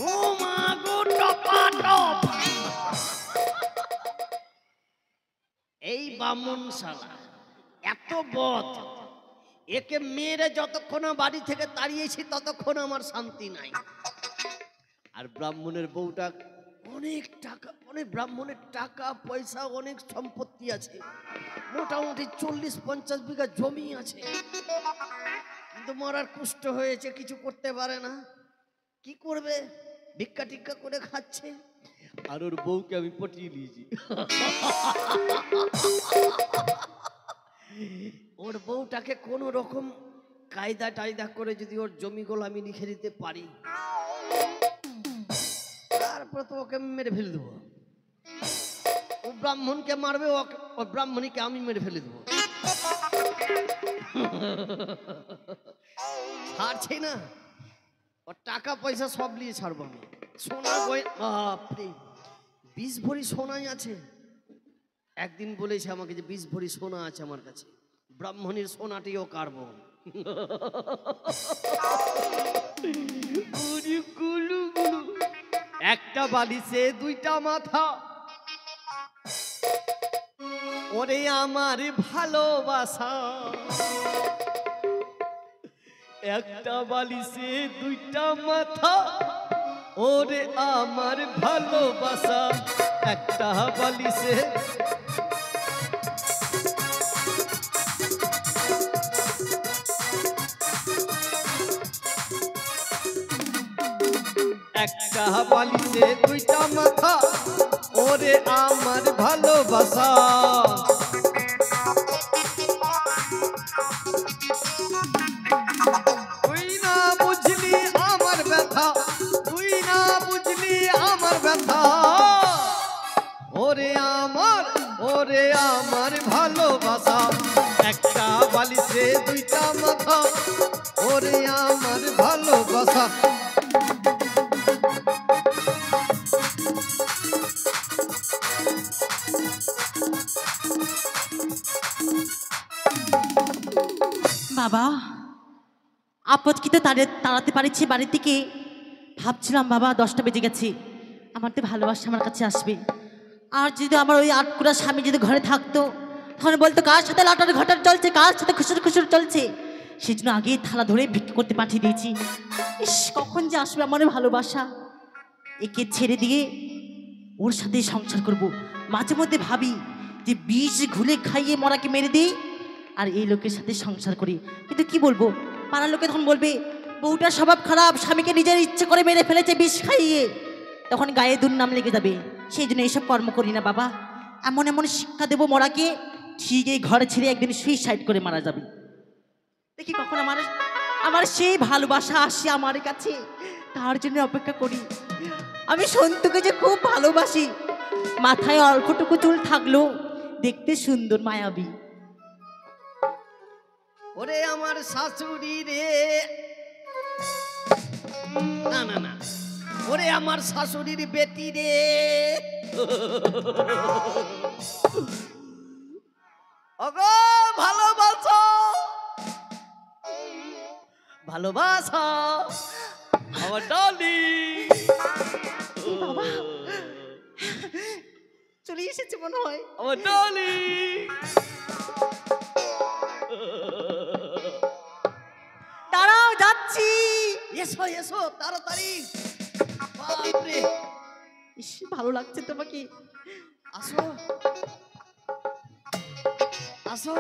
ও মা গো টপাটপ। এই বামুন শালা এত বদ, একে মেরে যতক্ষণ বাড়ি থেকে তাড়িয়েছি ততক্ষণ আমার শান্তি নাই। আর ব্রাহ্মণের বউটা অনেক টাকা, অনেক ব্রাহ্মণের টাকা পয়সা অনেক সম্পত্তি আছে, মোটামুটি 40-50 বিঘা জমি আছে, কিন্তু মরার কুষ্ঠ হয়েছে, কিছু করতে পারে না। কি করবে, ভিক্ষা টিক্ষা করে খাচ্ছে। আর ওর বউকে আমি পটিয়ে নিয়েছি। ওর বউটাকে কোনো রকম কায়দা টায়দা করে যদি ওর জমিগুলো আমি লিখে দিতে পারি, তারপরে তো ওকে মেরে ফেলে দেবো। ও ব্রাহ্মণকে মারবে, ও ব্রাহ্মণীকে আমি মেরে ফেলে দেবো। ছাড়ছি না, ওর টাকা পয়সা সব নিয়ে ছাড়বো আমি। সোনা বাপরে 20 ভরি সোনাই আছে। একদিন বলেছে আমাকে যে 20 ভরি সোনা আছে আমার কাছে, ব্রাহ্মণীর সোনাটিও কাড়বো। একটা বালিশে দুইটা মাথা, ওরে আমার ভালোবাসা। একটা বালিশে দুইটা মাথা, ওরে আমার ভালোবাসা। একটা বালিশে একটা বালিশে দুইটা মাথা, ওরে আমার ভালোবাসা। তুই না বুঝলি আমার ব্যথা, তুই না বুঝলি আমার ব্যথা, ওরে আমার ভালোবাসা। একটা বালিশে দুইটা মাথা, ওরে আমার ভালোবাসা। বাবা আপদকে তো তাড়াতে পারছি বাড়ি থেকে। ভাবছিলাম বাবা 10টা বেজে গেছে, আমার তো ভালোবাসা আমার কাছে আসবে। আর যদি আমার ওই আটকুড়া স্বামী যদি ঘরে থাকতো, তাহলে বলতো কার সাথে লাটার ঘটার চলছে, কার সাথে খুশুর খুশুর চলছে। সেই জন্য আগেই থালা ধরে ভিক্ষা করতে পাঠিয়ে দিয়েছি। ইস, কখন যে আসবে আমার ভালোবাসা। একে ছেড়ে দিয়ে ওর সাথে সংসার করব। মাঝে মধ্যে ভাবি যে বিষ ঘুলে খাইয়ে মরাকে মেরে দিই আর এই লোকের সাথে সংসার করি। কিন্তু কি বলবো, পাড়ার লোকে তখন বলবে বউটার স্বভাব খারাপ, স্বামীকে নিজের ইচ্ছে করে মেরে ফেলেছে বিষ খাইয়ে, তখন গায়ে দুর্নাম লেগে যাবে। সেই জন্য এইসব কর্ম করি না বাবা। এমন এমন শিক্ষা দেবো মরাকে, ঠিক এই ঘরে ছেড়ে একদিন সুইসাইড করে মারা যাবে। দেখি কখন আমার সেই ভালোবাসা আসে আমার কাছে, তার জন্য অপেক্ষা করি। আমি সন্তুকে যে খুব ভালোবাসি, মাথায় অল্পটুকু চুল থাকলো, দেখতে সুন্দর মায়াবী। ওরে আমার শাশুড়ি রে, না না না, ওরে আমার শাশুড়ির বেটি রে, ওগো ভালোবাসো, ভালোবাসা আমার ডালি। বাবা চলে এসেছে মনে হয় আমার ডালি। দাঁড়াও যাচ্ছি। এসো এসো তাড়াতাড়ি। বাপরে, ইস, ভালো লাগছে তোমাকে। আসো আসো।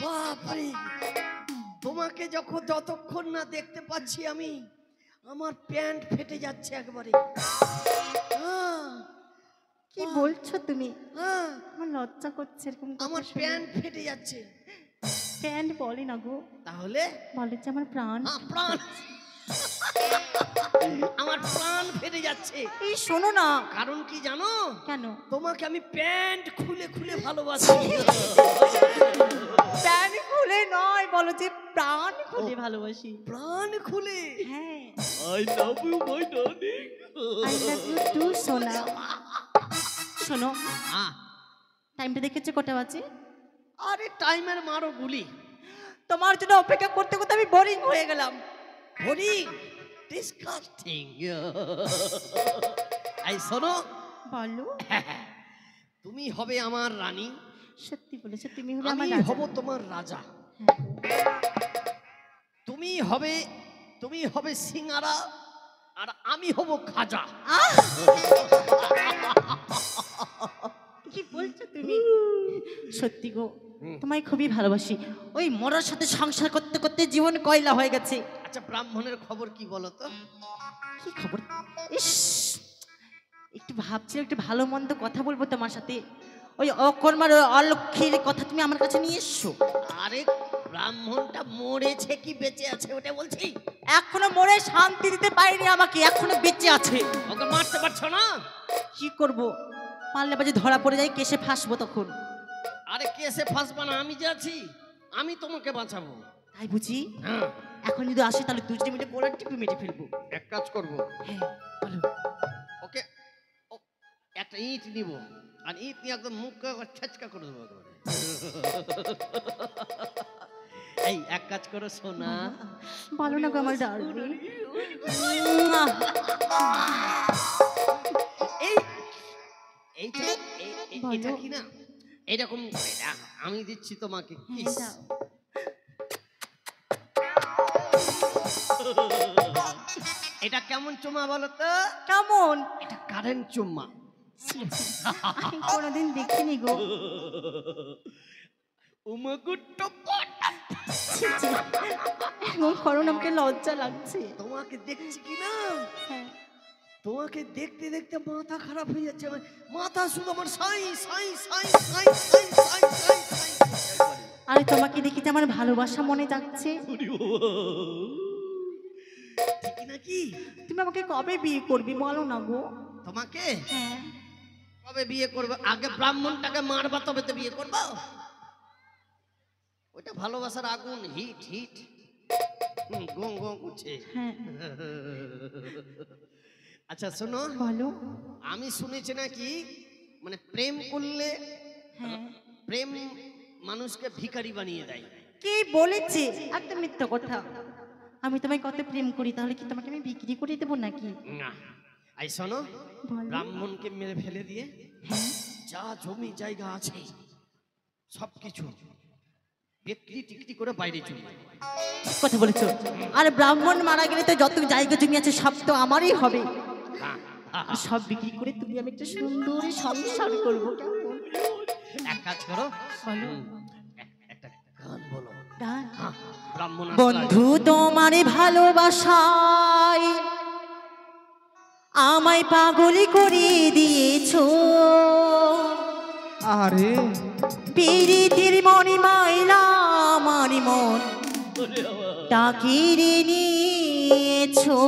বাপরে, তোমাকে যতক্ষণ না দেখতে পাচ্ছি আমি, আমার প্যান্ট ফেটে যাচ্ছে একবারে। কি বলছো তুমি? হ্যাঁ, আমার লজ্জা করছে এরকম। আমার প্যান্ট ফেটে যাচ্ছে। প্যান্ট বলে না গো, তাহলে বলে যে আমার প্রাণ। প্রাণ, আমার প্রাণ ফেটে যাচ্ছে। এই শোনো না, কারণ কি জানো? কেন? তোমাকে আমি প্যান্ট খুলে খুলে ভালোবাসি। প্যান্ট খুলে নয়, বলো যে প্রাণ খুলে ভালোবাসি। প্রাণ খুলে? হ্যাঁ। I love you my darling. I love you too সোনা। শোনো, টাইমটা দেখেছো কটা বাজে? আরে টাইমের মারো গুলি। তোমার জন্য অপেক্ষা করতে করতে আমি বোরিং হয়ে গেলাম। Boring, disgusting. এই শোনো, বলো। তুমি হবে আমার রানী, সত্যি বলেছো, তুমি হবে আমি আমার রাজা। হব তোমার রাজা। তুমি হবে সিঙ্গারা আর আমি হব খাজা। কি বলছো তুমি? সত্যি গো, তোমায় খুবই ভালোবাসি। ওই মরার সাথে সংসার করতে করতে জীবন কয়লা হয়ে গেছে। আচ্ছা, ব্রাহ্মণের খবর কি বলো তো? কি খবর? ইস, একটু ভাবছিলাম একটু ভালো মন্দ কথা বলবো তোমার সাথে। ওই অকর্মার ওই অলক্ষীর কথা তুমি আমার কাছে নিয়ে এসছো। আরে ব্রাহ্মণটা মরেছে কি বেঁচে আছে ওটা বলছি। এখনো মরে শান্তি দিতে পারিনি আমাকে, এখনো বেঁচে আছে। ওকে মারতে পারছো না? কি করব, পারলে বাজে ধরা পড়ে যাই, কেসে ফাঁসবো তখন। আরে কেসে ফাঁসবা না, আমি যে আছি, আমি তোমাকে বাঁচাবো। তাই বুঝি? হ্যাঁ, এখন যদি আসে তাহলে দুজনে মিলে গোলার টিপে মেরে ফেলবো। এক কাজ করবো, হ্যাঁ বলো। ওকে একটা ইট নিব, আর ইট নিয়ে একদম মুখ ছেচকা করে দেবো একেবারে। এই এক কাজ করো সোনা। বলো না গো আমার ডার্লিং। এই এইটা এটা কি না এরকম করে দাও, আমি দিচ্ছি তোমাকে কিস। এটা কেমন চুমা বলো তো? কেমন? এটা কারেন্ট চুম্মা। আমি কোনোদিন দেখিনি গো। এমন করো না, আমাকে লজ্জা লাগছে। তোমাকে দেখছি কি না, হ্যাঁ। তোমাকে দেখতে দেখতে মাথা খারাপ হয়ে যাচ্ছে আমার। মাথা শুধু আমার সাই সাই সাই সাই সাই সাই সাই সাই। আরে তোমাকে দেখি যে আমার ভালোবাসা মনে যাচ্ছে। ঠিকই নাকি? তুমি আমাকে কবে বিয়ে করবি বলো না গো। তোমাকে হ্যাঁ। কবে বিয়ে করবে? আগে ব্রাহ্মণটাকে মারবা তবে তো বিয়ে করবা। ওইটা ভালোবাসার আগুন, হিট হিট গং গং করছে। হ্যাঁ আচ্ছা শোনো, বলো। আমি শুনেছি নাকি মানে প্রেম করলে হ্যাঁ। প্রেম মানুষকে ভিখারি বানিয়ে দেয়। কি বলেছে? একদম মিথ্যা কথা। আমি তোমায় কত প্রেম করি, তাহলে কি তোমাকে আমি বিক্রি করে দেবো নাকি? না, এই শোনো, বলো। ব্রাহ্মণকে মেরে ফেলে দিয়ে হ্যাঁ। যা জমি জায়গা আছে সবকিছু বিক্রি টিকরি করে বাইরে চলে যাবে। ঠিক কথা বলেছো। আর ব্রাহ্মণ মারা গেলে তো যত জায়গা জমি আছে সব তো আমারই হবে। আর সব বিক্রি করে তুমি আমি একটা সুন্দর সংসার করবো। কেমন? এক কাজ করো, বলো। একটা গান বলো। গান? হ্যাঁ, ব্রাহ্মণ বন্ধু তোমার ভালোবাসায় আমায় পাগলি করে দিয়েছো। আরে পীড়িতের মনে মাইলা আমার মন টাকিরে নিয়েছো।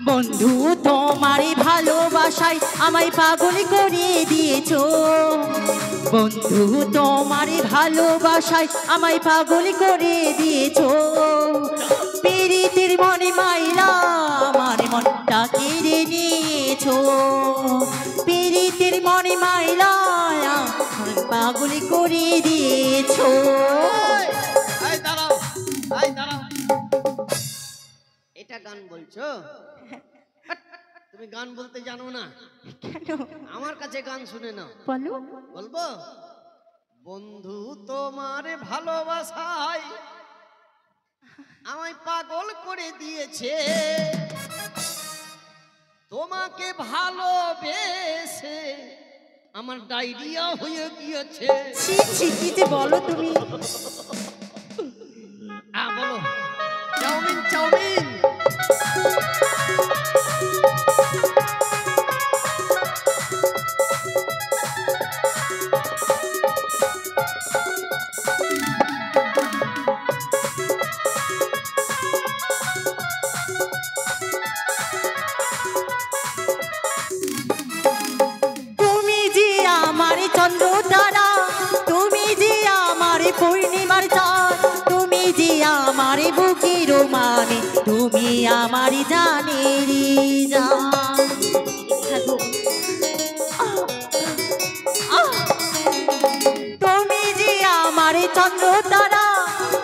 বন্ধু তোমারই ভালোবাসায় আমায় পাগল করে দিয়েছো। বন্ধু তোমারই ভালোবাসায় আমায় পাগল করে দিয়েছো। পীড়িতের মনে মাইলা আমার মনটা কেড়ে নিয়েছো। পীড়িতের মনে মাইলা আমায় পাগল করে দিয়েছো। এই দাঁড়াও, এই দাঁড়াও, এটা গান বলছো? তুমি গান বলতে জানো না? কেন? আমার কাছে গান শুনে নাও। বলো। বলবো? বন্ধু তোমার ভালোবাসায় আমায় পাগল করে দিয়েছে। তোমাকে ভালোবেসে আমার ডায়রিয়া হয়ে গিয়েছে। ছি ছি, কি যে বলো তুমি। বলো, চাউমিন চাউমিন। আমার বুকের মানে, তুমি আমার জানেরি জান। তুমি যে আমার চন্দ্র তারা,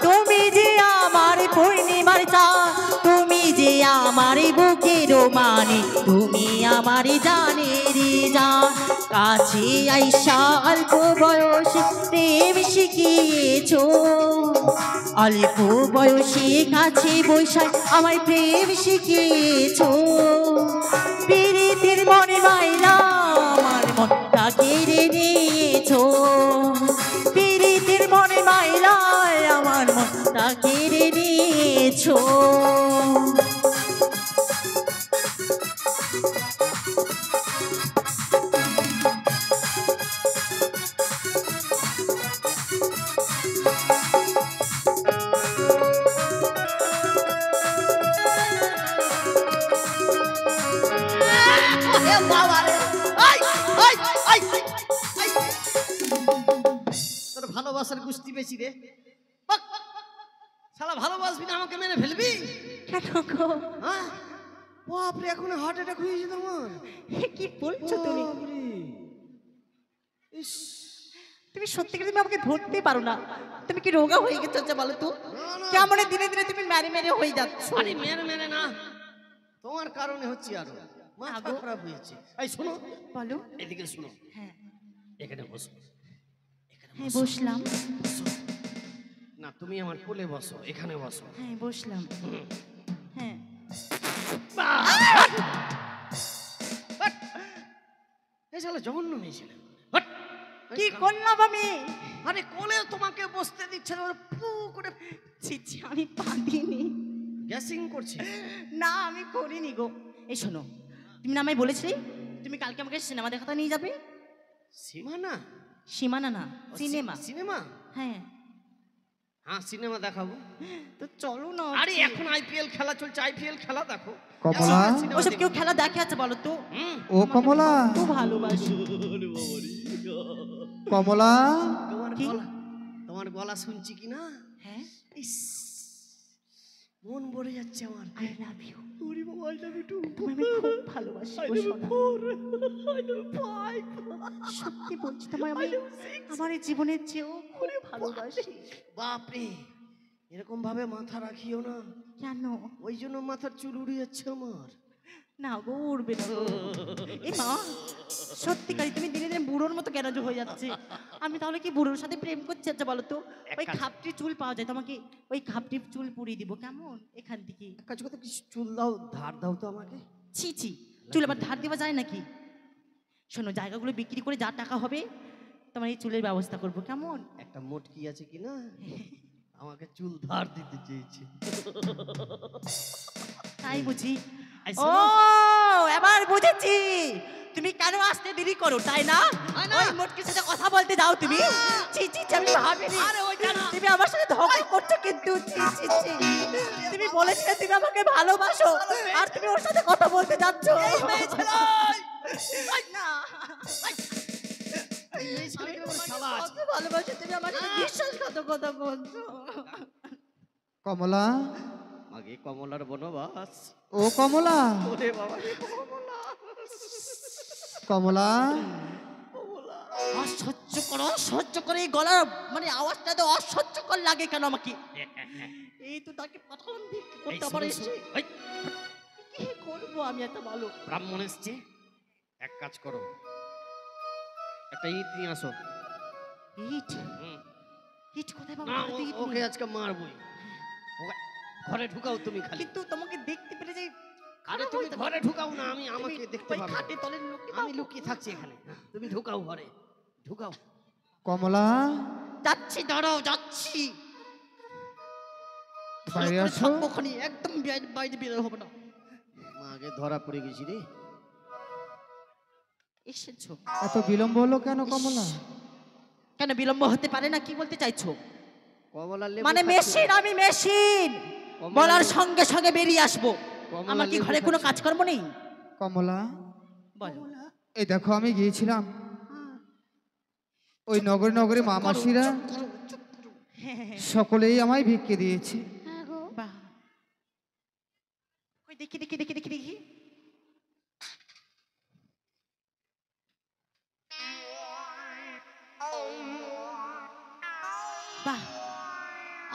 তুমি যে আমার পূর্ণিমার চাঁদ, তুমি যে আমার বুকের মানে, তুমি আমার জানেরি জান। কাছে আইসা অল্প বয়সে প্রেম শিখিয়েছো, অল্প বয়সে কাছে বৈশাখ আমার প্রেম শিখিয়েছো। পীড়িতের মনে মাইলা আমার মনটা কেড়ে নিয়েছো, পীড়িতের মনে মাইলা আমার মনটা কেড়ে নিয়েছো। তোর ভালোবাসার গুষ্টি বেশি রে। বাক! শালা ভালোবাসবি না আমাকে মেরে ফেলবি? কেন গো? হ্যাঁ, বাপরে এখন হার্ট অ্যাটাক হয়েছে তোমার। কি বলছো তুমি? বাপরে! ইস, তুমি সত্যি করে তুমি আমাকে ধরতে পারো না। তুমি কি রোগা হয়ে গেছো যে বলো তো? না, না। কেমন দিনে দিনে তুমি মেরে মেরে হয়ে যাচ্ছ। আরে মেরে মেরে না, তোমার কারণে হচ্ছে আরো মাথা খারাপ হয়েছে। এই শোনো, বলো। এদিকে শোনো, হ্যাঁ এখানে বসো। হ্যাঁ বসলাম। বসো। না, তুমি আমার কোলে বসো, এখানে বসো। হ্যাঁ বসলাম। হ্যাঁ এই শালা জঘন্য মেয়ে ছিল। কি করলাম আমি? আরে কোলে তোমাকে বসতে দিচ্ছে না, ফু করে ছিছি আমি পারিনি। গ্যাসিং করছে। না আমি করিনি গো। এই শোনো, তুমি না আমায় বলেছিলে তুমি কালকে আমাকে সিনেমা দেখাতে নিয়ে যাবে? সীমানা? সীমানা না, সিনেমা। সিনেমা? হ্যাঁ হ্যাঁ, সিনেমা দেখাবো। তো চলো না। আরে এখন আইপিএল খেলা চলছে, আইপিএল খেলা দেখো। কমলা? ওসব কেউ খেলা দেখে আছে বলো তো? ও কমলা, তো ভালোবাসি। কমলা, তোমার কি? গলা, তোমার গলা শুনছি কি না, হ্যাঁ ইস, মন ভরে যাচ্ছে আমার। I love you. ওরে বাবা, I love you too. তুমি আমি খুব ভালোবাসি I গো love you সোনা। four. I love you five. সত্যি বলছি তোমায় আমি আমার এই জীবনের চেয়েও খুব ভালোবাসি। বাপরে, এরকম ভাবে মাথা রাখিও না, কেন? ওই জন্য মাথার চুল উড়ে যাচ্ছে আমার। না গো উড়বে না গো। এ মা, সত্যিকারই তুমি দিনে দিনে বুড়োর মতো কেন যে হয়ে যাচ্ছে? আমি তাহলে কি বুড়োর সাথে প্রেম করছি? আচ্ছা বলো তো, ওই খাপটি চুল পাওয়া যায়, তোমাকে ওই খাপটি চুল পুড়িয়ে দিব কেমন এখান থেকে? এক কাজ করতে, কিছু চুল দাও, ধার দাও তো আমাকে। ছি ছি, চুল আবার ধার দেওয়া যায় নাকি? শোনো, জায়গাগুলো বিক্রি করে যা টাকা হবে তোমার এই চুলের ব্যবস্থা করবো কেমন? একটা মোটকি আছে কি না, আমাকে চুল ধার দিতে চেয়েছে। তাই বুঝি? এই ও শোনো। এবার বুঝেছি তুমি কেন আসতে দেরি করো, তাই না? হয় না? ওই মোটকির সাথে কথা বলতে যাও তুমি। ছি ছি ছি, আমি ভাবিনি। আরে ওইটা না। তুমি আমার সাথে ধোঁকা করছো কিন্তু। ছি ছি ছি, তুমি বলেছিলে তুমি আমাকে ভালোবাসো আর তুমি ওর সাথে কথা বলতে যাচ্ছ। না এই ছেলে আমি কি বলে, তোমাকে শালা আছে। কত ভালোবাসি, তুমি আমার সাথে বিশ্বাসঘাতকতা করছো। কমলা, আগে কমলার বনবাস। ও কমলা, ওরে বাবা রে, কমলা। কমলা, অসহ্য করো, অসহ্য করে এই গলার মানে আওয়াজটা তো অসহ্যকর লাগে কেন আমাকে? এই তো তাকে প্রথম ভিক্ষা এই করতে শোনো, পারে। শোনো। এই, কি করবো আমি এত ভালো? ব্রাহ্মণ এসছে, এক কাজ করো, একটা ইট নিয়ে আসো। ইট? হুম। ইট কোথায় পাবো? না, বাড়িতে ইট ওকে নেই। আজকে মারবই। ওকে ঘরে ঢুকাও তুমি খালি। কিন্তু তোমাকে দেখতে পেলে যে আরে তুমি ঘরে ঢুকাও না, আমি আমাকে দেখতে ওই পাবো। খাটের তলের লোককে আমি লুকিয়ে থাকছি এখানে, তুমি ঢুকাও ঘরে, ঢুকাও। কমলা, যাচ্ছি, দাঁড়াও, যাচ্ছি। বাইরে ভালো করে আসো। থাকবো ওখানে, একদম বাইরে বেরো হবে না। মাকে ধরা পড়ে গেছি রে। এসেছো এত বিলম্ব হলো কেন কমলা? কেন? বিলম্ব হতে পারে না, কি বলতে চাইছো? কমলা লেবু মানে খাচ্ছি। মেশিন, আমি মেশিন, কমলা বলার লেবু- সঙ্গে সঙ্গে বেরিয়ে আসবো। কমলা আমার কি লেবু ঘরে কোনো খাচ্ছি। কাজকর্ম নেই? কমলা, বলো। এই দেখো আমি গিয়েছিলাম ওই নগরে নগরে মামাসিরা সকলেই আমায় ভিক্ষে দিয়েছে। বাহ, ওই দেখি দেখি দেখি দেখি দেখি, বাহ,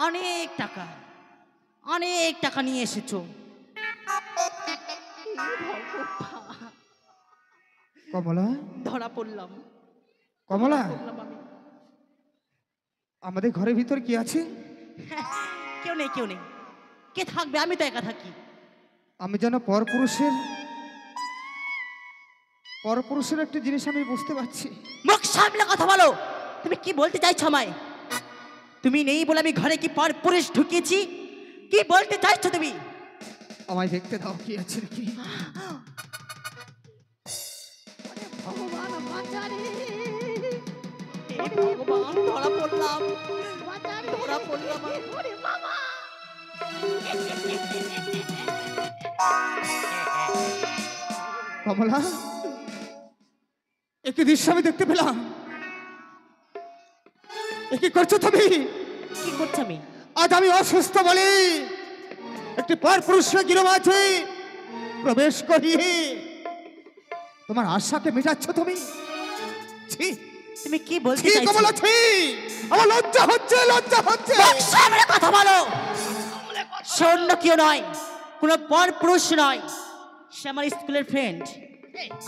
অনেক টাকা, অনেক টাকা নিয়ে এসেছো। কমলা, ধরা পড়লাম, কমলা, পড়লাম আমি। আমাদের ঘরের ভিতর কি আছে? কেউ নেই, কেউ নেই, কে থাকবে? আমি তো একা থাকি। আমি যেন পরপুরুষের একটা জিনিস আমি বুঝতে পারছি। মুখ সামলে কথা বলো। তুমি কি বলতে চাইছো আমায়? তুমি নেই বলে আমি ঘরে কি পর পুরুষ ঢুকিয়েছি? কি বলতে চাইছো তুমি? আমায় দেখতে দাও কি আছে নাকি। হে ভগবান, ধরা পড়লাম, ধরা পড়লাম আমি। কমলা, একই দৃশ্য আমি দেখতে পেলাম। কি করছো তুমি? কি করছো আমি? আজ আমি অসুস্থ বলে একটি পরপুরুষের গৃহমাঝে প্রবেশ করিয়ে তোমার আশাকে মেটাচ্ছ তুমি? ছি, তুমি কি বলতে ছি চাইছো? কমলা, ছি! আমার লজ্জা হচ্ছে, লজ্জা হচ্ছে। মুখ সামলে কথা বলো। সে অন্য কেউ নয়, কোনো পর পুরুষ নয়, সে আমার স্কুলের ফ্রেন্ড।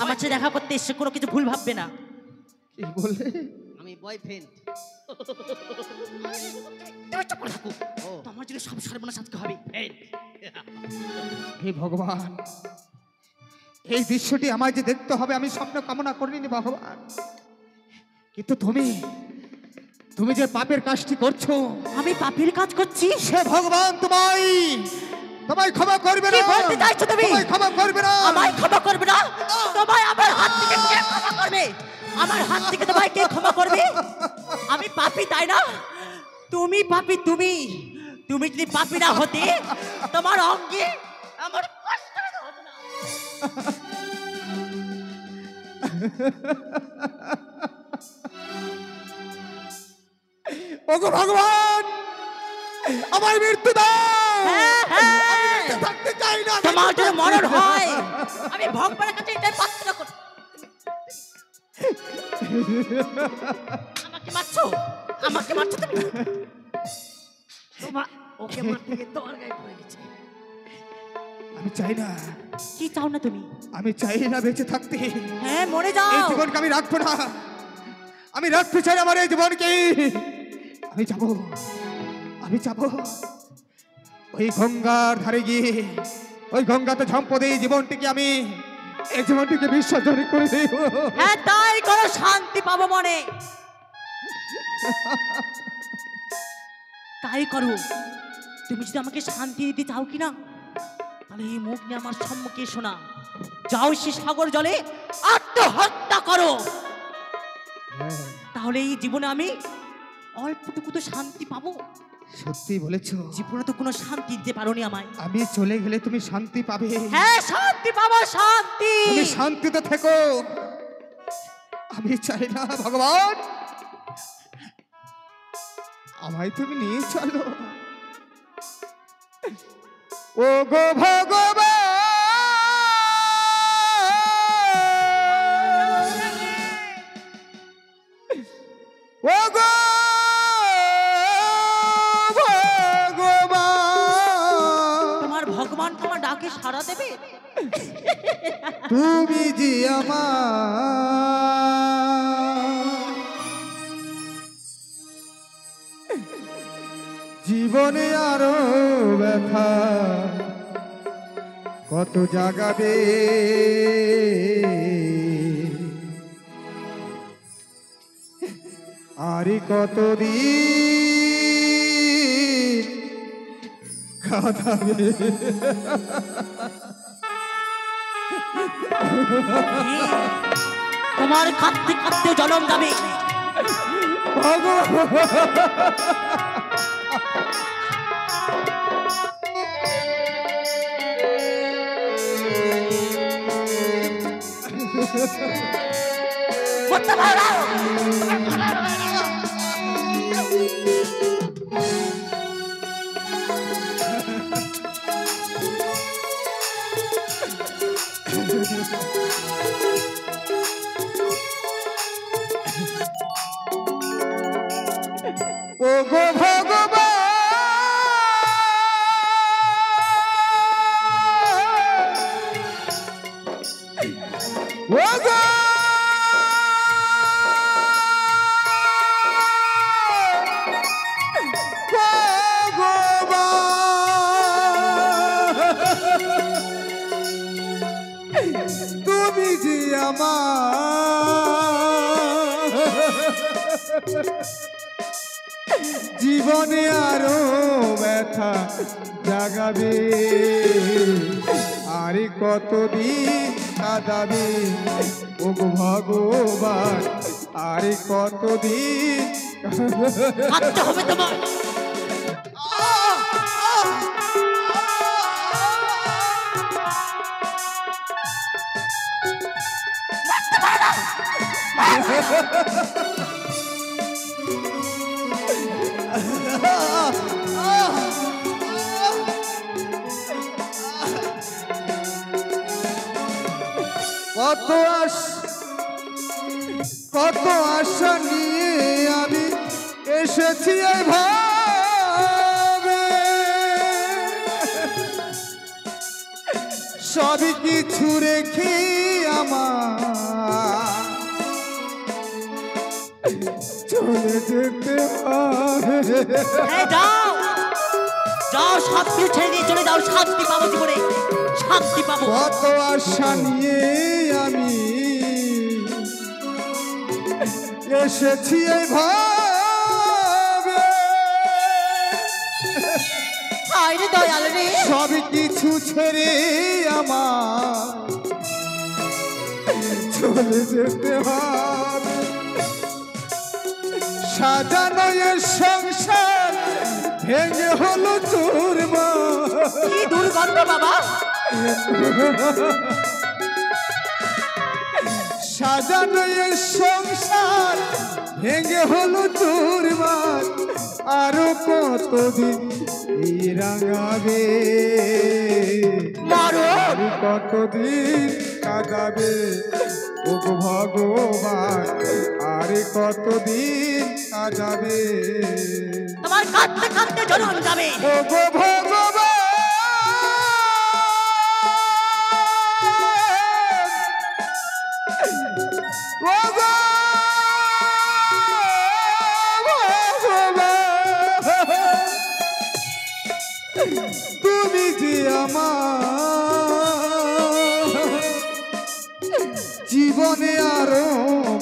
আমার সাথে দেখা করতে এসে কোনো কিছু ভুল ভাববে না। কি বললে? আমি বয়ফ্রেন্ড। তুমি চুপ করে থাকো। তোমার জন্য সব সর্বনাশ আজকে হবে। হে ভগবান, এই দৃশ্যটি আমায় যে দেখতে হবে আমি স্বপ্ন কামনা করিনি ভগবান, কিন্তু তুমি যে পাপের কাজটি করছো, আমি পাপের কাজ করছি? সে ভগবান তোমায় ক্ষমা করবে না। কি বলতে চাইছো তুমি? তোমায় ক্ষমা করবে না। আমায় ক্ষমা করবে না? তোমায় আমার হাত থেকে কে ক্ষমা করবে? আমার হাত থেকে তোমায় কে ক্ষমা করবে? আমি পাপী, তাই না? তুমি পাপী, তুমি যদি পাপী না হতে তোমার অঙ্গে আমার কষ্ট হতো না। ওগো ভগবান, আমার মৃত্যু দাও। হ্যাঁ, হ্যাঁ। আমি বেঁচে থাকতে চাই না। তোমার যদি মরণ হয় আমি ভগবানের কাছে এটাই প্রার্থনা করি। আমাকে মারছো তুমি? ওকে মারতে গিয়ে তোমার গায়ে পড়ে গেছে। আমি চাই না। কি চাও না তুমি? আমি চাই না বেঁচে থাকতে। হ্যাঁ, মরে যাও। এই জীবনকে আমি রাখবো না। আমি রাখতে চাই না আমার এই জীবনকে। আমি যাব ওই গঙ্গার ধারে গিয়ে ওই গঙ্গাতে ঝম্প দিয়ে এই জীবনটিকে বিসর্জন করে দেব। হ্যাঁ, তাই করো, শান্তি পাবো মনে। তাই করো। তুমি যদি আমাকে শান্তি দিতে চাও কিনা, তাহলে এই মুখ নিয়ে আমার সম্মুখে এসো না। যাও সে সাগর জলে আত্মহত্যা করো। তাহলে এই জীবনে আমি অল্পটুকু তো শান্তি পাবো। সত্যি বলেছো। জীবনে তো কোনো শান্তি দিতে পারোনি আমায়। আমি চলে গেলে তুমি শান্তি পাবে। হ্যাঁ, শান্তি পাবো, শান্তি। তুমি শান্তিতে থেকো। আমি চাই না ভগবান, আমায় তুমি নিয়ে চলো। ও গো ভগবান, ও গো ভগবান তোমার ডাকে সাড়া দেবে? তুমি যে আমার জীবনে আরো ব্যথা কত জাগাবে, আরে কতদিন কাঁদাবে। তোমার কাঁদতে কাঁদতে জনম যাবে। আমার জীবনে আরো ব্যথা জাগাবে, আরে কতদিন কাঁদাবে ও গো ভগবান, আরে কতদিন কাঁদতে হবে তোমার। কত আশা নিয়ে আমি এসেছি এই ভাবে, সবই কিছু রেখে আমার চলে যেতে হবে। যাও যাও, সব কিছু ছেড়ে দিয়ে চলে যাও, শান্তি পাবো জীবনে, শান্তি পাবো। কত আশা নিয়ে আমি এসেছি এই ভাবে, আরে দয়াল রে, সবই কিছু ছেড়ে আমার চলে যেতে হবে। সাজানো এ সংসার ভেঙে হলো চুরমার, কি দুর্গন্ধ বাবা। সাজানো এ সংসার ভেঙে হলো চুরমার, আরো কতদিন এই রাঙাবে, আরো কতদিন কাঁদাবে ও গো ভগবান, আরে কতদিন কাঁদাবে তোমার কাঁদতে কাঁদতে জনম যাবে। ও গো ভগবান, ও গো ভগবান, তুমি যে আমার জীবনে আরো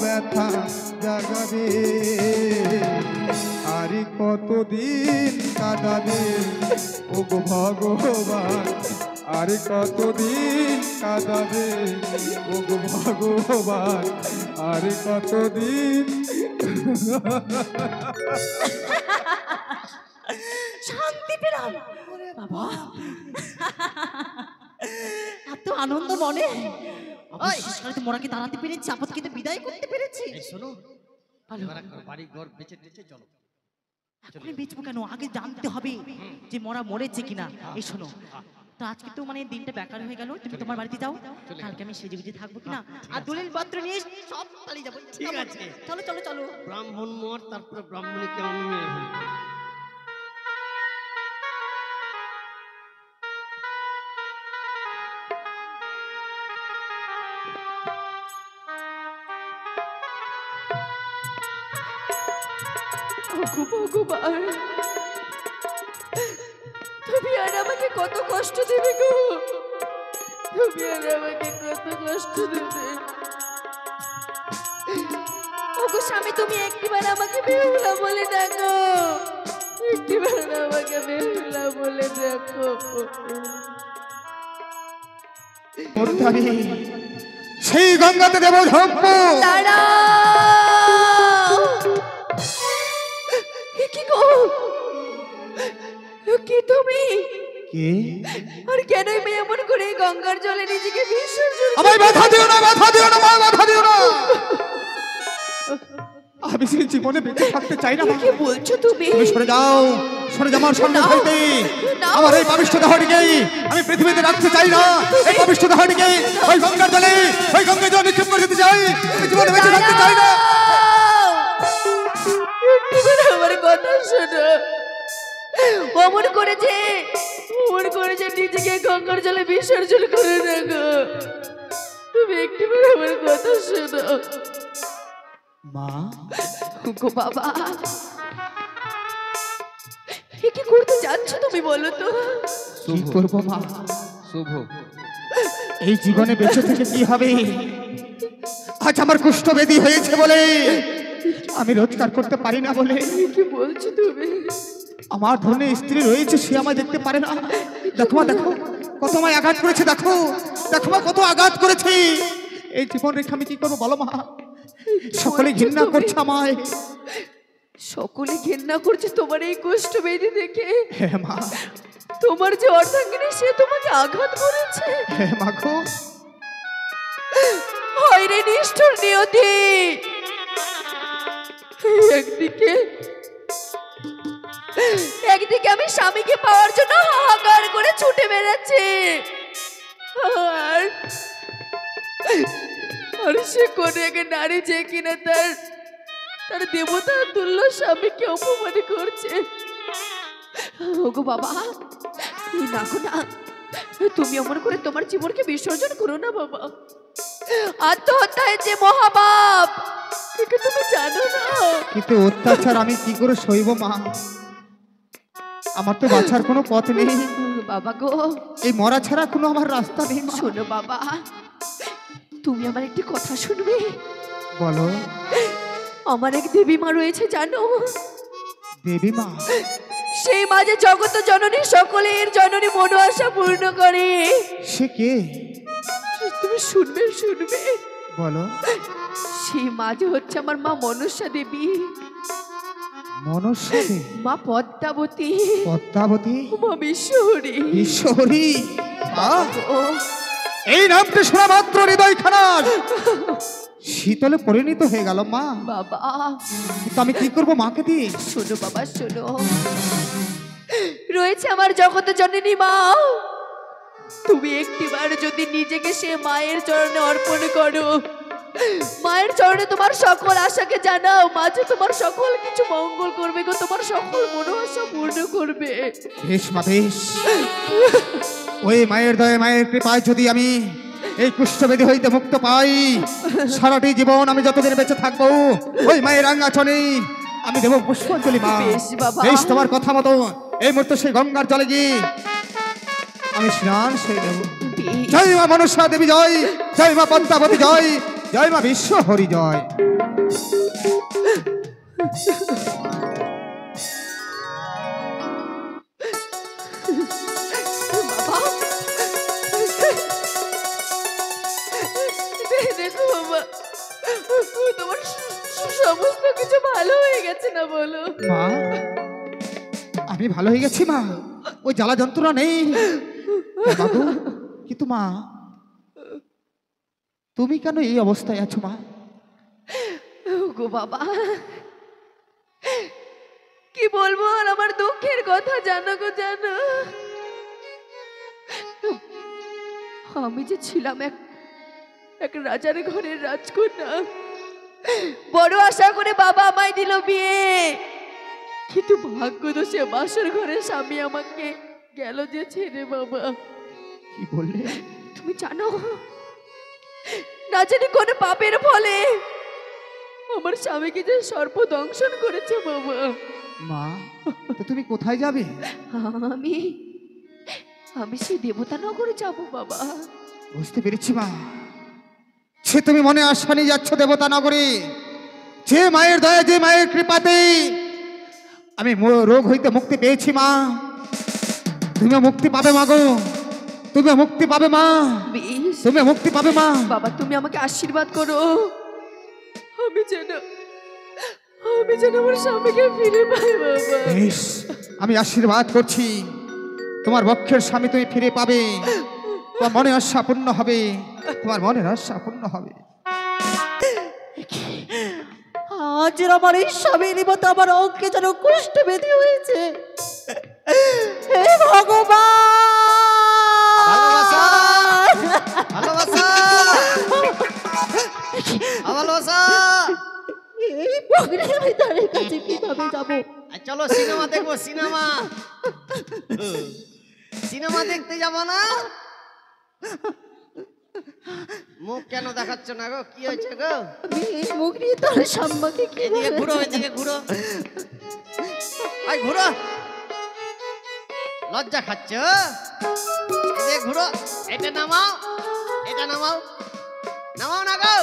ব্যথা জাগাবে, আরে কতদিন কাঁদাবে ও গো ভগবান, আরে কতদিন কাঁদাবে ও গো ভগবান, আরে কতদিন। শান্তি পেলাম বাবা, এত আনন্দ মনে। মোরাকে দাঁড়াতে পেরেছি, আপদ কিন্তু বিদায় করতে পেরেছি। এই শোনো, ভালো। এবার বাড়ি ঘর বেঁচে টেচে চলো। এখনই বেচবো কেন, আগে জানতে হবে যে মোরা মরেছে কিনা। এই শোনো, তো আজকে তো মানে দিনটা বেকার হয়ে গেল, তুমি তোমার বাড়িতে যাও, কালকে আমি সেজে গুজে থাকবো কিনা, আর দলিল পত্র নিয়ে সব পালিয়ে যাবো। ঠিক আছে, চলো চলো চলো। ব্রাহ্মণ মর, তারপরে ব্রাহ্মণীকে আমি মেরে ফেলবো। ভগবান, তুমি আর আমাকে কত কষ্ট দেবে গো, তুমি আর আমাকে কত কষ্ট দেবে। ওগো স্বামী, তুমি একটিবার আমাকে বেহুলা বলে ডাকো, একটিবার আমাকে বেহুলা বলে ডাকো। সেই গঙ্গাতে দেব ঝম্প। দাঁড়াও, কি গো, কি তুমি? কে? আর কেনই মেয়ে এমন করে গঙ্গার জলে নিজেকে বিসর্জন? আমায় বাধা দিও না, বাধা দিও না, বাধা দিও না। আমি সেই জীবনে বেঁচে থাকতে চাই না। কি বলছো তুমি? তুমি সরে যাও, সরে যাও আমার সামনে থেকে। আমার এই পাপিষ্ঠ দেহটিকে আমি পৃথিবীতে রাখতে চাই না। এই পাপিষ্ঠ দেহটিকে ওই গঙ্গার জলে, ওই গঙ্গার জলে নিক্ষেপ করে দিতে চাই। আমি জীবনে বেঁচে থাকতে চাই না। আমার কথা শোনো, অমন করেছে নিজেকে গঙ্গার জলে বিসর্জন করে দেখো। তুমি একটিবার আমার কথা শোনো। মা, গো বাবা, কি করতে যাচ্ছ তুমি বলো তো? কি করবো মা? শুভ, এই জীবনে বেঁচে থেকে কি হবে? আজ আমার কুষ্ঠবেদী হয়েছে বলে আমি রোজগার করতে পারি না বলে কি বলছো তুমি? আমার ধরনের স্ত্রী রয়েছে, সে আমায় দেখতে পারে না। দেখো মা, দেখো কত আমায় আঘাত করেছে, দেখো দেখো মা কত আঘাত করেছে। এই জীবন রেখে আমি কি করবো বলো মা? সকলে ঘৃণা করছে আমায়। সকলে ঘেন্না করছে তোমার এই কষ্ট বেঁধে দেখে। হ্যাঁ মা, তোমার যে অর্ধাঙ্গিনী সে তোমাকে আঘাত করেছে। হ্যাঁ মা গো। হায় রে নিষ্ঠুর নিয়তি। একদিকে আমি স্বামীকে পাওয়ার জন্য হাহাকার করে ছুটে বেড়াচ্ছি, আর সে কোন এক নারী যে কিনা তার দেবতা তুল্য স্বামীকে অপমান করছে। ওগো বাবা, না গো না, তুমি অমন করে তোমার জীবনকে বিসর্জন করো না বাবা। আত্মহত্যায় যে মহাপাপ, এটা তুমি জানো না? কিন্তু অত্যাচার আমি কি করে সইব মা? আমার তো বাঁচার কোনো পথ নেই বাবা গো। এই মরা ছাড়া কোনো আমার রাস্তা নেই। শোনো বাবা, তুমি আমার একটি কথা শুনবে? বলো। আমার এক দেবী মা রয়েছে জানো? দেবী মা? সেই মাঝে জগত জননী সকলের জননী মনোআশা পূর্ণ করে। সে কে? তুমি শুনবে শুনবে। বলো। সেই মাঝে হচ্ছে আমার মা মনসা দেবী। মনসা দেবী? মা পদ্মাবতী। পদ্মাবতী? মা বিশ্বহরী। বিশ্বহরী? ও এই নামটি শোনা মাত্র হৃদয় খানার শীতলে পরিণত হয়ে গেল মা। বাবা, কিন্তু আমি কি করবো মাকে দিয়ে? শোনো বাবা শোনো, রয়েছে আমার জগত জননী মা। তুমি একটিবার যদি নিজেকে সে মায়ের চরণে অর্পণ করো, মায়ের চরণে তোমার সকল আশাকে জানাও, মা যে তোমার সকল কিছু মঙ্গল করবে গো, তোমার সকল মনোআশা পূর্ণ করবে। বেশ মা বেশ। ওই মায়ের দয়া মায়ের কৃপায় যদি আমি এই কুষ্ঠবেদী হইতে মুক্ত পাই, সারাটি জীবন আমি যতদিন বেঁচে থাকবো ওই মায়ের আঙ্গাচনে আমি দেব পুষ্পাঞ্জলি মা। বেশ বাবা। বেশ, তোমার কথা মতো এই মুহূর্তে সেই গঙ্গার জলে গিয়ে আমি স্নান সেরে দেব। জয় মা মনসা দেবী জয়, জয় মা পদ্মাবতী জয়, জয় মা বিশ্বহরি জয়। দেখো বাবা, তোমার সমস্ত কিছু ভালো হয়ে গেছে না বলো? মা, আমি ভালো হয়ে গেছি মা, ওই জ্বালা যন্ত্রণা নেই। বাবু, কিন্তু মা তুমি কেন এই অবস্থায় আছো মা? গো বাবা, কি বলবো আর আমার দুঃখের কথা জানো গো জানো? আমি যে ছিলাম এক রাজার ঘরের রাজকন্যা, বড় আশা করে বাবা আমায় দিল বিয়ে, কিন্তু ভাগ্যদোষে বাসর ঘরে স্বামী আমাকে গেল যে ছেড়ে। বাবা কি বললে? তুমি জানো না জানি কোন পাপের ফলে আমার স্বামীকে যে সর্প দংশন করেছে বাবা। মা, তো তুমি কোথায় যাবে? আমি সেই দেবতা নগরে যাব বাবা। বুঝতে পেরেছি মা, সে তুমি মনে আশা নিয়ে যাচ্ছ দেবতা নগরে। যে মায়ের দয়া, যে মায়ের কৃপাতে আমি রোগ হইতে মুক্তি পেয়েছি মা, তুমিও মুক্তি পাবে মা গো, তুমিও মুক্তি পাবে মা, তুমিও মুক্তি পাবে মা। বাবা তুমি আমাকে আশীর্বাদ করো, আমি যেন আমার স্বামীকে ফিরে পাই বাবা। বেশ, আমি আশীর্বাদ করছি, তোমার বক্ষের স্বামী তুমি ফিরে পাবে, তোমার মনে আশা পূর্ণ হবে, তোমার মনের আশা পূর্ণ হবে। আজ আমার এই স্বামীর মতো আমার অঙ্কে যেন কুষ্ঠ বেঁধে হয়েছে। হে ভগবান, ভালোবাসা ভালোবাসা এই বগরির ভিতরে কাছে কিভাবে যাবো? চলো সিনেমা দেখবো। সিনেমা সিনেমা দেখতে যাবো না? মুখ কেন দেখাচ্ছ না গো? কি হয়েছে গো? আমি এই মুখ নিয়ে তোর সম্মুখে কি এদিকে ঘুরো, এদিকে ঘুরো, আই ঘুরো। লজ্জা খাচ্ছ? এদিকে ঘুরো, এটা নামাও, এটা নামাও, নামাও না গো।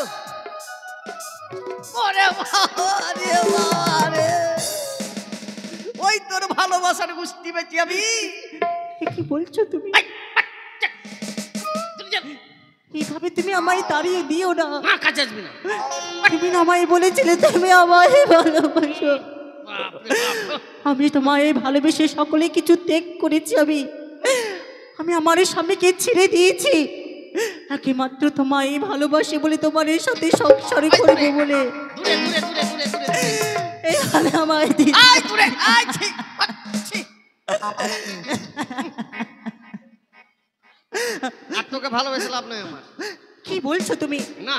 ওরে বাবা রে বাবা রে, ওই তোর ভালোবাসার গুষ্টি বেঁচে আমি। এ কি বলছো তুমি? আই, আই, চাক। তুই যা। এইভাবে তুমি আমায় তাড়িয়ে দিও না। মা কাছে আসবি না। তুমি না আমায় বলেছিলে তুমি আমায় ভালোবাসো। বাপরে বাপ। আমি তোমায় ভালোবেসে সকলে কিছু ত্যাগ করেছি। আমি আমার এই স্বামীকে ছেড়ে দিয়েছি একমাত্র তোমায় ভালোবাসি বলে, তোমার এর সাথে সংসার করবো বলে। দূরে দূরে দূরে দূরে দূরে দূরে। এইখানে আমায় দিয়ে আয় দূরে আয়, ছি, ছি। আর তোকে ভালোবেসে লাভ নাই আমার। কি বলছো তুমি? না,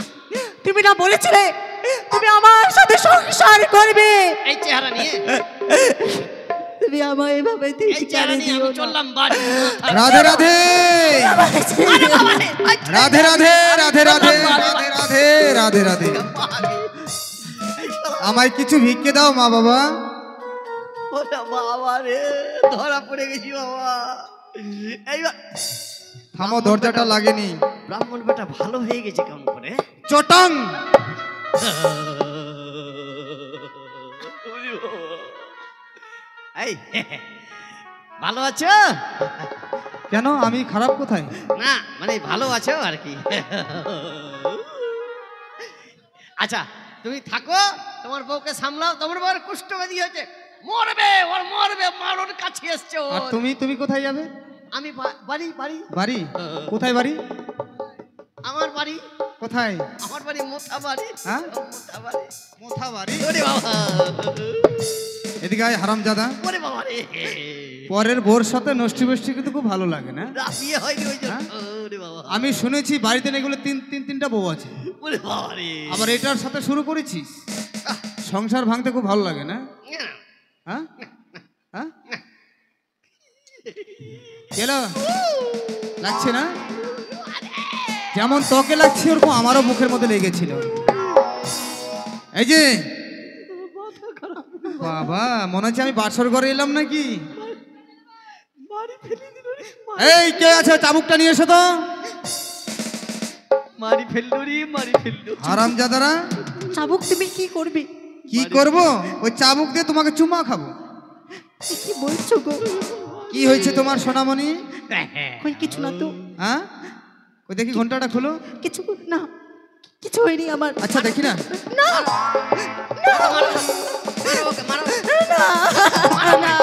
তুমি না বলেছিলে তুমি আমার সাথে সংসার করবে? এই চেহারা নিয়ে, তুমি আমায় এভাবে এই চেহারা নিয়ে আমি চললাম বাড়ি। রাধে রাধে রাধে রাধে রাধে রাধে রাধে রাধে রাধে। আমায় কিছু ভিক্ষে দাও মা বাবা। ওরে বাবা রে, ধরা পড়ে গেছি বাবা। এইবার থামো, দরজাটা লাগেনি। ব্রাহ্মণ বেটা ভালো হয়ে গেছে কেমন করে। চটাং। এই ভালো আছো? কেন, আমি খারাপ কোথায়? না মানে ভালো আছো আর কি। আচ্ছা তুমি থাকো, তোমার বউকে সামলাও। তোমার বউর কুষ্ঠব্যাধি হয়েছে, মরবে, ওর মরবে, মারোর কাছে এসছে ওর। আর তুমি কোথায় যাবে? আমি বাড়ি বাড়ি বাড়ি? কোথায় বাড়ি? আমার বাড়ি কোথায়? আমার বাড়ি মোথা বাড়ি। হ্যাঁ? মোথা বাড়ি। মোথা বাড়ি? ওরে বাবা, এদিকে আয় হারামজাদা। ওরে বাবা রে, পরের বোর সাথে নষ্টি বষ্টি কিন্তু খুব ভালো লাগে না? বিয়ে হয়নি ওই জন্য। হ্যাঁ? ওরে বাবা, আমি শুনেছি বাড়িতে এগুলো তিনটা বউ আছে। ওরে বাবা রে। আবার এটার সাথে শুরু করেছিস? সংসার ভাঙতে খুব ভালো লাগে না? হ্যাঁ হ্যাঁ, কেন লাগছে না? যেমন তোকে লাগছে ওরকম আমারও মুখের মধ্যে লেগেছিল। এই যে বাবা, মনে হচ্ছে আমি বাসর ঘরে এলাম নাকি। এই কে আছে, চাবুকটা নিয়ে এসো তো। মারি ফেললো রে, মারি ফেললো। হারামজাদারা, চাবুক তুমি কি করবে? কি করব? ওই চাবুক দিয়ে তোমাকে চুমা খাবো। এ কি বলছো গো? কি হয়েছে তোমার সোনামণি? কই কিছু না তো। হ্যাঁ, ওই দেখি ঘন্টাটা খোলো। কিছু না, কিছু হয়নি আমার। আচ্ছা দেখি না। না মারো, ওকে মারো। না না,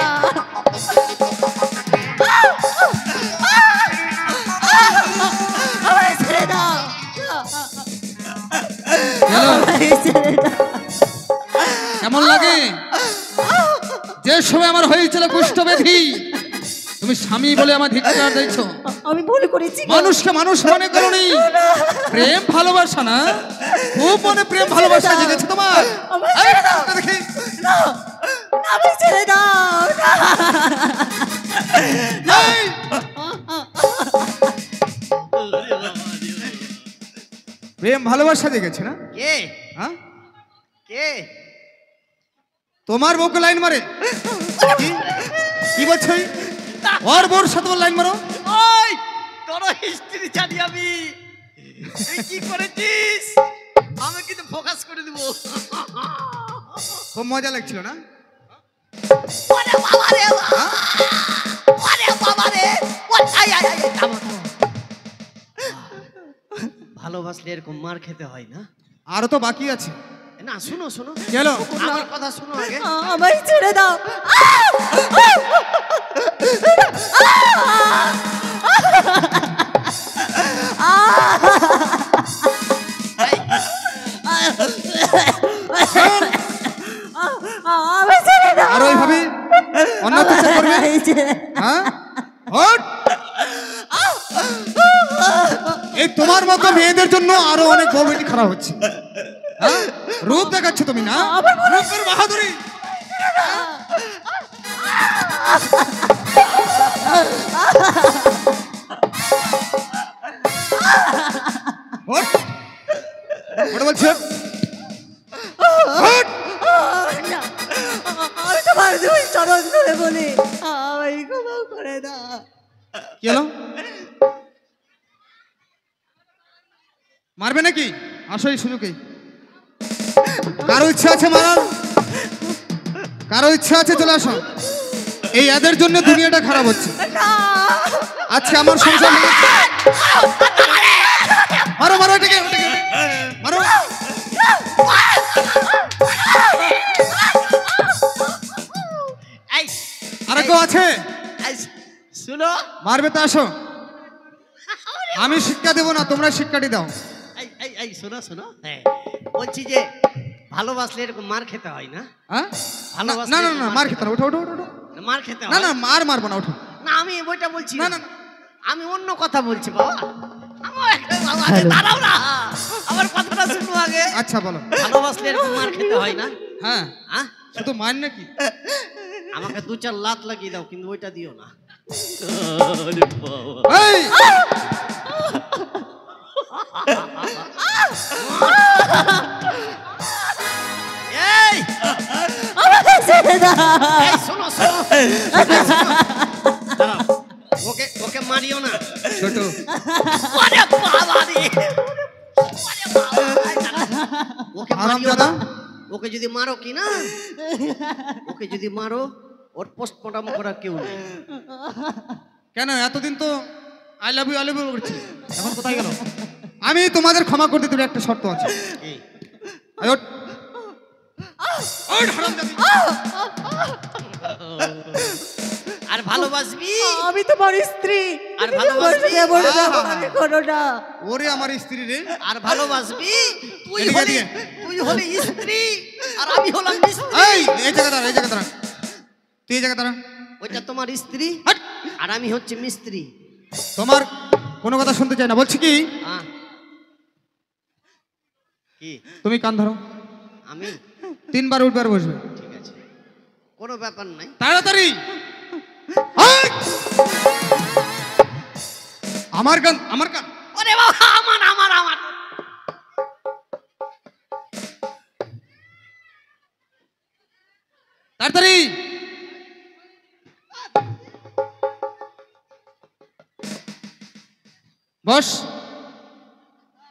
আমায় ছেড়ে দাও। হ্যালো, আমায় ছেড়ে দাও। কেমন লাগে? যে সময় আমার হয়েছিল কুষ্ঠব্যাধি, তুমি স্বামী বলে আমার ধিক্কার দিয়েছো। আমি ভুল করেছি গো। মানুষকে মানুষ মনে করনি, প্রেম ভালোবাসা না, খুব মনে প্রেম ভালোবাসা জেগেছে তোমার। আমায় এই, ছেড়ে দাও। ওটা দেখি। না, আমায় ছেড়ে দাও। না। এই, প্রেম ভালোবাসা জেগেছে না? কে হ্যাঁ, কে? তোমার বউকে লাইন মারে? কি? কি বলছো? ওর বউর সাথে ওর লাইন মারো? ওই তোর হিস্ট্রি জানি আমি। তুই কি করেছিস আমি কিন্তু ফোকাস করে দিব। খুব মজা লাগছিল না? ওরে বাবা রে, ওরে বাবা রে, আই আই আই, থামো থামো। ভালোবাসলে এরকম মার খেতে হয় না? আরো তো বাকি আছে। না শুনো শুনো, গেল। আমার কথা শুনো আগে। আমায় ছেড়ে দাও। আমায় ছেড়ে দাও। আর ওইভাবে অন্য অত্যাচার করবে? আমায় ছেড়ে হ্যাঁ, ওঠ। এই তোমার মতো মেয়েদের জন্য আরো অনেক বউ বেটি খারাপ হচ্ছে। হ্যাঁ, রূপ দেখাচ্ছ তুমি না, রূপের বাহাদুরি। ওঠ, ওটা বলছি ওঠ। ওঠ। না, আমি তোমার দুই চরণ ধরে বলি আমায় ক্ষমা করে দাও। কি হলো? মারবে নাকি? আসো এই সুযোগে। কারো ইচ্ছা আছে মারার? কারো ইচ্ছা আছে? চলে আসো। এই এদের জন্য দুনিয়াটা খারাপ হচ্ছে। আজকে আমার সংসার ভেঙে গেছে। মারো মারো এটাকে, ওটাকে মারো। এই আর কেউ আছে? এই, শুনো মারবে তো আসো। আমি শিক্ষা দেবো না, তোমরা শিক্ষাটি দাও। এই শোনো শোনো, হ্যাঁ বলছি যে ভালোবাসলে এরকম মার খেতে হয় না? হ্যাঁ? না ভালোবাসলে না না এরকম মার খেতে না, ওঠো ওঠো ওঠো ওঠো। মার খেতে না হয় না মারবো না, ওঠো। না, আমি ওইটা বলছি না, না, না, না। আমি অন্য কথা বলছি বাবা। বাবা, আগে দাঁড়াও না, আমার কথাটা শুনো আগে। আচ্ছা বলো। ভালোবাসলে এরকম মার খেতে হয় না? হ্যাঁ, হ্যাঁ, শুধু মার নাকি? আমাকে 2-4 লাত লাগিয়ে দাও, কিন্তু ওইটা দিও না। এই! এই এই, শোনো শোনো, দাঁড়াও। ওকে ওকে মারিও না। ছোট ওরে বাবা রে, ওরে বাবা, এই দাঁড়াও। ওকে মারিও না। হারামজাদা। ওকে যদি মারো কি না, ওকে যদি মারো, ওর পোস্টমর্টম করা কেউ নেই। কেন এতদিন তো আই লাভ ইউ করছি, এখন কোথায় গেল? আমি তোমাদের ক্ষমা করতে দেব, একটা শর্ত আছে। এই, আয় ওঠ। ওঠ, হারামজাদা। আর ভালোবাসবি? আমি তোমার স্ত্রী। আর ভালোবাসবি? করো না। ওরে আমার স্ত্রী রে। আর ভালোবাসবি? তুই এদিকে, হলি, এদিকে। তুই হলি স্ত্রী আর আমি হলাম স্ত্রী। এই জায়গা দাঁড়া, এই জায়গা দাঁড়া, তুই এই জায়গা দাঁড়া। ওইটা তোমার স্ত্রী হাট। আর আমি হচ্ছে মিস্ত্রি। তোমার কোনো কথা শুনতে চাই না, বলছি কি আহ, কি তুমি কান ধরো, আমি? 3 বার উঠবে আর বসবে। ঠিক আছে, কোনো ব্যাপার নাই। তাড়াতাড়ি। হাট! আমার কান, আমার কান। ওরে বাবা, আমার আমার আমার তাড়াতাড়ি। বস।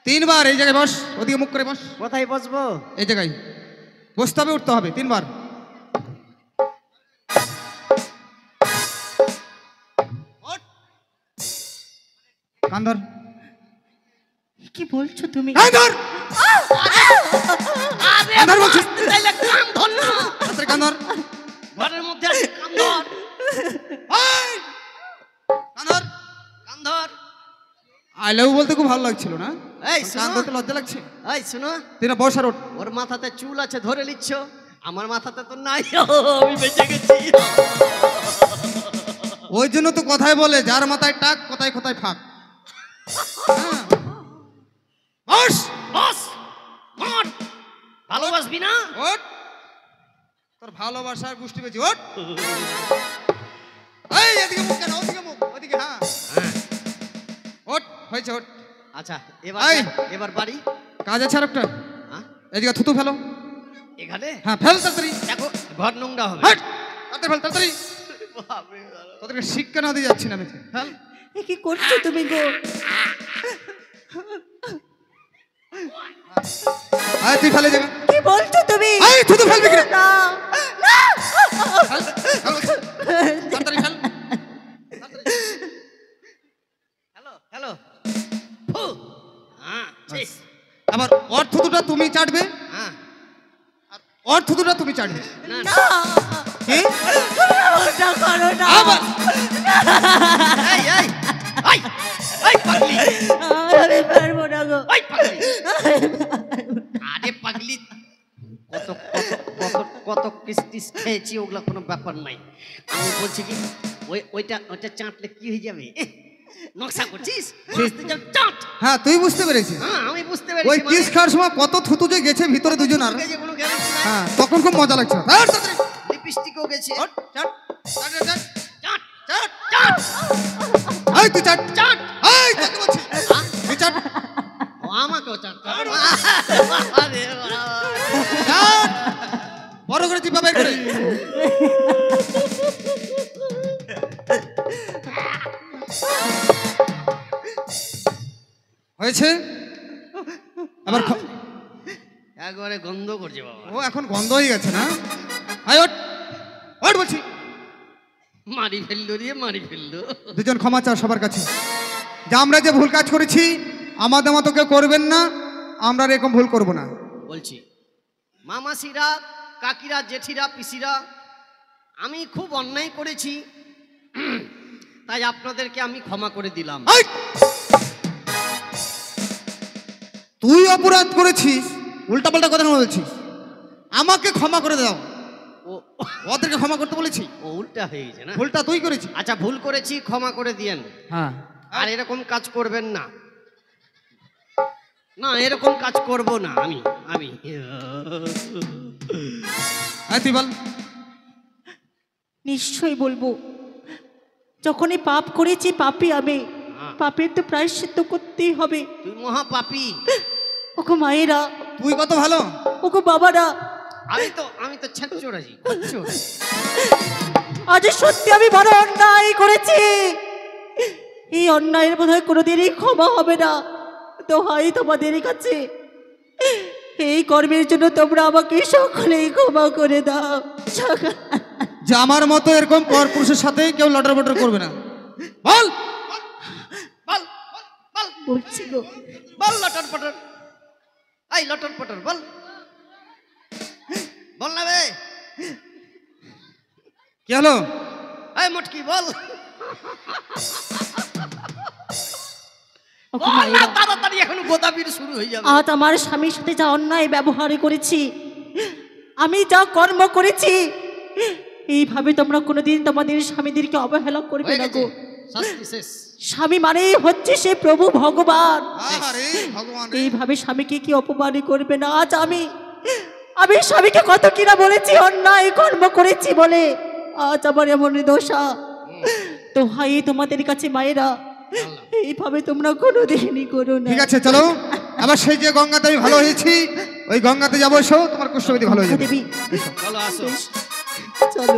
3 বার এই জায়গায় বস, ওদিকে মুখ করে বস। কোথায় বসবো? এই জায়গায় বসতে হবে, উঠতে হবে 3 বার। ওঠ। কান ধর। কি বলছো তুমি? কান ধর। আরে কান ধর বলছি। বাঁচতে চাইলে কান ধর না। তাড়াতাড়ি কান ধর। ঘরের মধ্যে আছে, কান ধর, এই! কান ধর। কান ধর। আই লাভ বলতে খুব ভালো লাগছিল না? এই কান শোনো, ধরতে লজ্জা লাগছে। এই শোনো, তুই না বস আর ওঠ। ওর মাথাতে চুল আছে ধরে নিচ্ছ, আমার মাথাতে তো নাই। আমি বেঁচে গেছি। ওই জন্য তো কথায় বলে, যার মাথায় টাক কোথায় কোথায় ফাঁক। হ্যাঁ। বস। বস, মর। ভালোবাসবি না? ওঠ। তোর ভালোবাসার গোষ্ঠী পেয়েছি, ওঠ। এই এদিকে মুখ কেন, ওদিকে মুখ, ওদিকে। হ্যাঁ, হ্যাঁ। ওঠ, হয়েছে, ওঠ। আচ্ছা, এবার এই। এবার বাড়ি। কাজ আছে আর একটা। হ্যাঁ, এদিকে থুতু ফেলো। এখানে হ্যাঁ ফেল তাড়াতাড়ি। দেখো ঘর নোংরা হবে। হাট! তাড়াতাড়ি ফেল, তাড়াতাড়ি। তোদেরকে শিক্ষা না দিয়ে যাচ্ছি না আমি। ফেল। এ কি করছো তুমি গো? আয় তুই ফেলে যাবে। কি বলছো তুমি? এই থুতু ফেলবি কি? না, না। ফেল, ফেল বলছি। তাড়াতাড়ি ফেল। হ্যালো হ্যালো, ফু। হ্যাঁ, শেষ। আবার ওর থুতুটা তুমি চাটবে, হ্যাঁ, আর ওর থুতুটা তুমি চাটবে। না না, কি? ওটা করো না। আবার এই এই এই এই পাগলি, আমি পারবো না গো। এই পাগলি। আরে পাগলি, কত কত কত কত কিস্তিস খেয়েছি, ওগুলা কোনো ব্যাপার নাই। আমি বলছি কি, ওইটা ওইটা চাটলে কি হয়ে যাবে? নকশা করছিস? বুঝতে যাও, চাট। হ্যাঁ তুই বুঝতে পেরেছিস। হ্যাঁ, আমি বুঝতে ওই পেরেছি। কিস খাওয়ার সময় কত থুতু যে গেছে ভিতরে দুজন আর। যে কোনো গ্যারান্টি নাই। হ্যাঁ তখন খুব মজা লাগছে। তাড়াতাড়ি। লিপস্টিকও গেছে। ওঠ, চাট, চাট, চাট, চাট চাট। চাট এই তুই চাট, চাট। এই তোকে বলছি। তুই চাট, ও আমাকেও চাট। আরে বাবা। চাট। বড় করে জিভা বের করে। হয়েছে? আবার একবারে গন্ধ করছে বাবা। ও এখন গন্ধ হয়ে গেছে না? আয় ওঠ, ওঠ বলছি। মারি ফেললো রে, মারি ফেললো। দুজন ক্ষমা চাও সবার কাছে, যে আমরা যে ভুল কাজ করেছি আমাদের মতো কেউ করবেন না, আমরা আর এরকম ভুল করব না। বলছি মামাসিরা, কাকিরা, জেঠিরা, পিসিরা, আমি খুব অন্যায় করেছি, তাই আপনাদেরকে আমি ক্ষমা করে দিলাম। আয়! তুই অপরাধ করেছিস, উল্টাপাল্টা কথা বলছিস। আমাকে ক্ষমা করে দাও। ও ওদেরকে ক্ষমা করতে বলেছি, ও উল্টা হয়ে গেছে না? ভুলটা তুই করেছিস। আচ্ছা, ভুল করেছি, ক্ষমা করে দিয়েন। হ্যাঁ, আর এরকম কাজ করবেন না। না, এরকম কাজ করব না আমি। আয় তুই বল। নিশ্চয়ই বলবো, যখনই পাপ করেছি পাপী আমি, পাপের তো প্রায়শ্চিত্ত করতেই হবে। তুই মহা পাপী। ওগো মায়েরা, তুই কত ভালো। ওগো বাবারা, আমি তো ছেচড়াজি। আজ সত্যি আমি বড় অন্যায় করেছি। এই অন্যায়ের বোধহয় কোনোদিনই ক্ষমা হবে না। দোহাই তোমাদের কাছে, এই কর্মের জন্য তোমরা আমাকে সকলেই ক্ষমা করে দাও। যে আমার মতো এরকম পর পুরুষের সাথে কেউ লটর বটর করবে না। বল বল বল বলছি গো, বল লটর পটর। এই লটর পটর বল, বল না বে। কি হলো? এই মটকি বল। ওগো বল না, মায়েরা, তাড়াতাড়ি, এখন গোদাবির শুরু হয়ে যাবে। আজ আমার স্বামীর সাথে যা অন্যায় ব্যবহার করেছি, আমি যা কর্ম করেছি, এইভাবে তোমরা কোনোদিন তোমাদের স্বামীদেরকে অবহেলা করবে হয়ে না গেছে, গো। শাস্তি শেষ। স্বামী মানেই হচ্ছে সে প্রভু ভগবান। আরে ভগবান রে। এইভাবে স্বামীকে কি অপমান করবে না? আজ আমি স্বামীকে কত কিনা বলেছি, অন্যায় কর্ম করেছি বলে আজ আমার এমন দোষা। তো ভাই তোমাদের কাছে মায়েরা, এইভাবে তোমরা কোনোদিনই করো না। ঠিক আছে, চলো আবার সেই যে গঙ্গাতে আমি ভালো হয়েছি ওই গঙ্গাতে যাবো। এসো, তোমার কুষ্ঠবেদী ভালো হয়ে যাবে। দেবী, চলো আসো। চলো।